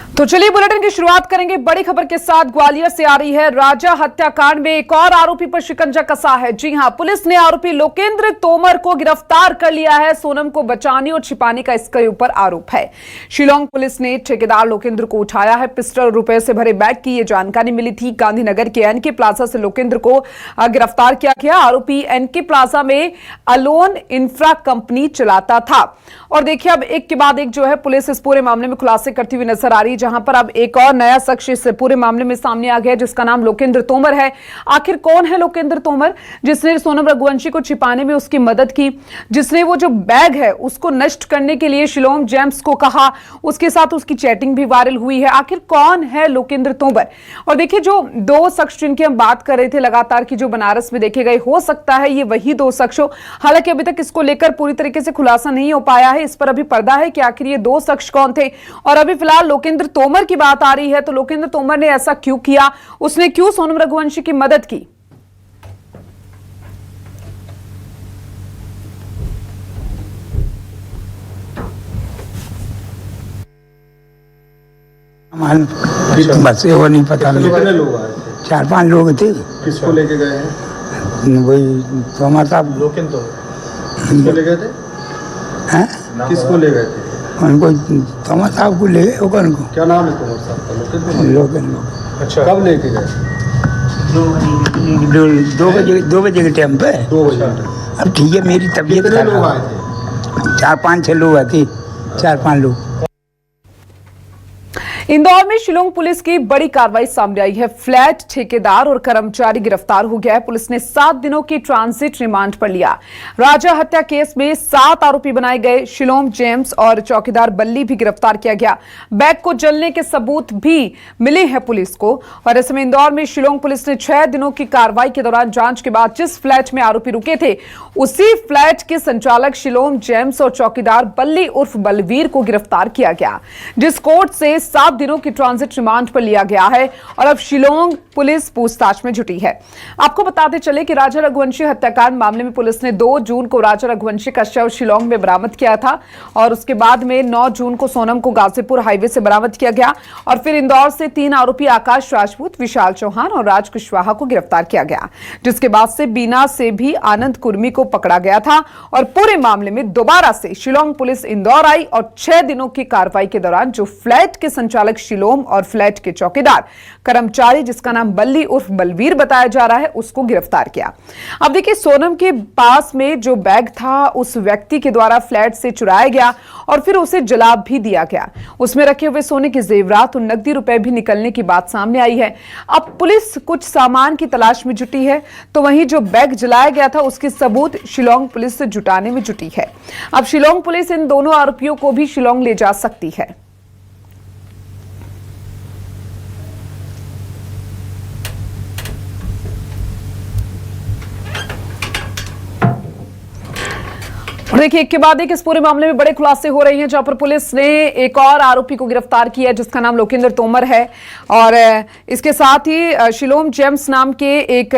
तो चलिए बुलेटिन की शुरुआत करेंगे बड़ी खबर के साथ। ग्वालियर से आ रही है। राजा हत्याकांड में एक और आरोपी पर शिकंजा कसा है। जी हां, पुलिस ने आरोपी लोकेंद्र तोमर को गिरफ्तार कर लिया है। सोनम को बचाने और छिपाने का इसके ऊपर आरोप है। शिलोंग पुलिस ने ठेकेदार लोकेंद्र को उठाया है। पिस्टल रुपए से भरे बैग की यह जानकारी मिली थी। गांधीनगर के एनके प्लाजा से लोकेंद्र को गिरफ्तार किया गया। आरोपी एनके प्लाजा में अलोन इंफ्रा कंपनी चलाता था। और देखिए अब एक के बाद एक जो है पुलिस इस पूरे मामले में खुलासे करती हुई नजर आ रही है, जहां पर अब एक और नया शख्स इस पूरे मामले में सामने आ गया जिसका नाम लोकेंद्र तोमर है। आखिर कौन है लोकेंद्र तोमर, जिसने सोनम रघुवंशी को छिपाने में उसकी मदद की, जिसने वो जो बैग है उसको नष्ट करने के लिए शिलोंग जेम्स को कहा, उसके साथ उसकी चैटिंग भी वायरल हुई है। आखिर कौन है लोकेंद्र तोमर? और देखिए जो दो शख्स जिनकी हम बात कर रहे थे लगातार की जो बनारस में देखे गए, हो सकता है ये वही दो शख्स हो। हालांकि अभी तक इसको लेकर पूरी तरीके से खुलासा नहीं हो पाया है। इस पर अभी पर्दा है कि आखिर ये दो शख्स कौन थे। और अभी फिलहाल लोकेंद्र तोमर की बात आ रही है, तो लोकेंद्र तोमर ने ऐसा क्यों किया, उसने क्यों सोनम रघुवंशी की मदद की? बस वो नहीं पता। कितने लोग आए थे? 4-5 लोग थे। किसको लेके गए हैं? वही तोमर साहब। लोकेंद्र किसको ले गए थे? हैं? किसको ले गए थे? उनको तोमर साहब को ले गए। उनको क्या नाम है तोमर साहब का? लोग अच्छा, कब लेके गए? 2 बजे के टाइम पे। 2 बजे। अब ठीक है, मेरी तबीयत कितने लोग खराब। आए थे? 4-5-6 लोग आते। 4-5 लोग। इंदौर में शिलोंग पुलिस की बड़ी कार्रवाई सामने आई है। फ्लैट ठेकेदार और कर्मचारी गिरफ्तार हो गया है। पुलिस ने 7 दिनों की ट्रांजिट रिमांड पर लिया। राजा हत्या केस में 7 आरोपी बनाए गए। शिलोंग जेम्स और चौकीदार बल्ली भी गिरफ्तार किया गया। बैग को जलने के सबूत भी मिले हैं पुलिस को। और ऐसे में इंदौर में शिलोंग पुलिस ने 6 दिनों की कार्रवाई के दौरान जांच के बाद जिस फ्लैट में आरोपी रुके थे, उसी फ्लैट के संचालक शिलोंग जेम्स और चौकीदार बल्ली उर्फ बलवीर को गिरफ्तार किया गया, जिस कोर्ट से 7 दिनों की ट्रांजिट रिमांड पर लिया गया है। और अब शिलोंग पुलिस पूछताछ में जुटी है। आपको बताते चले कि राजा रघुवंशी हत्याकांड मामले में पुलिस ने 2 जून को राजा रघुवंशी का शव शिलोंग में बरामद किया था और उसके बाद में 9 जून को सोनम को गाजीपुर हाईवे से बरामद किया गया। और फिर इंदौर से 3 आरोपी आकाश राजपूत, विशाल चौहान और राज कुशवाहा को गिरफ्तार किया गया, जिसके बाद से बीना से भी आनंद कुर्मी को पकड़ा गया था। और पूरे मामले में दोबारा से शिलोंग पुलिस इंदौर आई और 6 दिनों की कार्रवाई के दौरान जो फ्लैट के संचालक शिलोंग और फ्लैट के चौकीदार कर्मचारी जिसका नाम बल्ली उर्फ बलवीर बताया जा रहा है, उसको गिरफ्तार किया। अब देखिए सोनम के पास में जो बैग था उस व्यक्ति के द्वारा फ्लैट से चुराया गया और फिर उसे जला भी दिया गया। उसमें रखे हुए सोने के जेवरात और नकदी रुपए भी निकलने की बात सामने आई है। अब पुलिस कुछ सामान की तलाश में जुटी है, तो वहीं जो बैग जलाया गया था उसके सबूत शिलोंग पुलिस से जुटाने में जुटी है। अब शिलोंग पुलिस इन दोनों आरोपियों को भी शिलोंग ले जा सकती है। और देखिए एक के बाद एक इस पूरे मामले में बड़े खुलासे हो रहे हैं, जहां पर पुलिस ने एक और आरोपी को गिरफ्तार किया जिसका नाम लोकेंद्र तोमर है। और इसके साथ ही शिलोंग जेम्स नाम के एक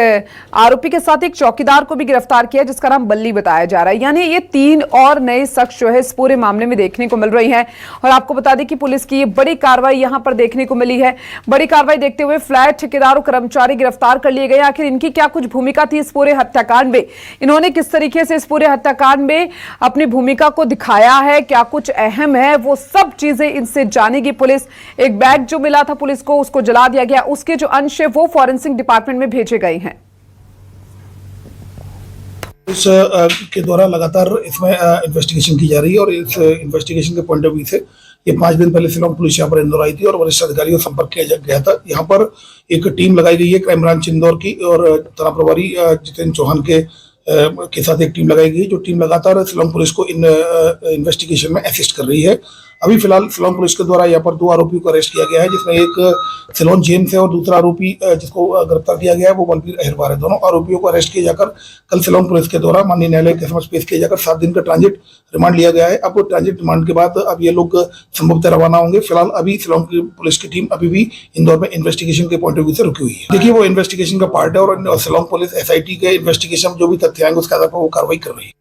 आरोपी के साथ एक चौकीदार को भी गिरफ्तार किया जिसका नाम बल्ली बताया जा रहा है। यानी ये 3 और नए शख्स जो है इस पूरे मामले में देखने को मिल रही है। और आपको बता दें कि पुलिस की ये बड़ी कार्रवाई यहां पर देखने को मिली है। बड़ी कार्रवाई देखते हुए फ्लैट ठेकेदार और कर्मचारी गिरफ्तार कर लिए गए। आखिर इनकी क्या कुछ भूमिका थी इस पूरे हत्याकांड में, इन्होंने किस तरीके से इस पूरे हत्याकांड में अपनी भूमिका को दिखाया है, क्या कुछ अहम है, वो सब चीजें इनसे जानेगी पुलिस। एक बैग जो मिला था पुलिस को उसको जला दिया गया, उसके जो अंश है वो फॉरेंसिक डिपार्टमेंट में भेजे गए हैं। इस के द्वारा लगातार इसमें इन्वेस्टिगेशन की जा रही है और इस इन्वेस्टिगेशन के पॉइंट ऑफ व्यू से ये 5 दिन पहले शिलोंग पुलिस यहाँ पर इंदौर आई थी और वरिष्ठ अधिकारियों से संपर्क किया गया था। यहाँ पर एक टीम लगाई गई है क्राइम ब्रांच इंदौर की और थाना प्रभारी जितेंद्र चौहान के साथ एक टीम लगाई गई, जो टीम लगातार शिलोंग पुलिस को इन इन्वेस्टिगेशन में असिस्ट कर रही है। अभी फिलहाल शिलोंग पुलिस के द्वारा यहाँ पर 2 आरोपियों को अरेस्ट किया गया है, जिसमें एक शिलोंग जेम्स है और दूसरा आरोपी जिसको गिरफ्तार किया गया है वो बलवीर अहिरवार है। दोनों आरोपियों को अरेस्ट किया जाकर कल शिलोंग पुलिस के द्वारा माननीय न्यायालय के समक्ष पेश किया जाकर 7 दिन का ट्रांजिट रिमांड लिया गया है। अब ट्रांजिट रिमांड के बाद अब ये लोग संभवतः रवाना होंगे। फिलहाल अभी शिलोंग पुलिस की टीम अभी भी इंदौर में इन्वेस्टिगेशन के पॉइंट ऑफ व्यू से रुकी हुई है। देखिए वो इन्वेस्टिगेशन का पार्ट है और शिलोंग पुलिस SIT के इन्वेस्टिगेशन जो भी तथ्य आएंगे उसके आधार पर वो कार्रवाई कर रही है।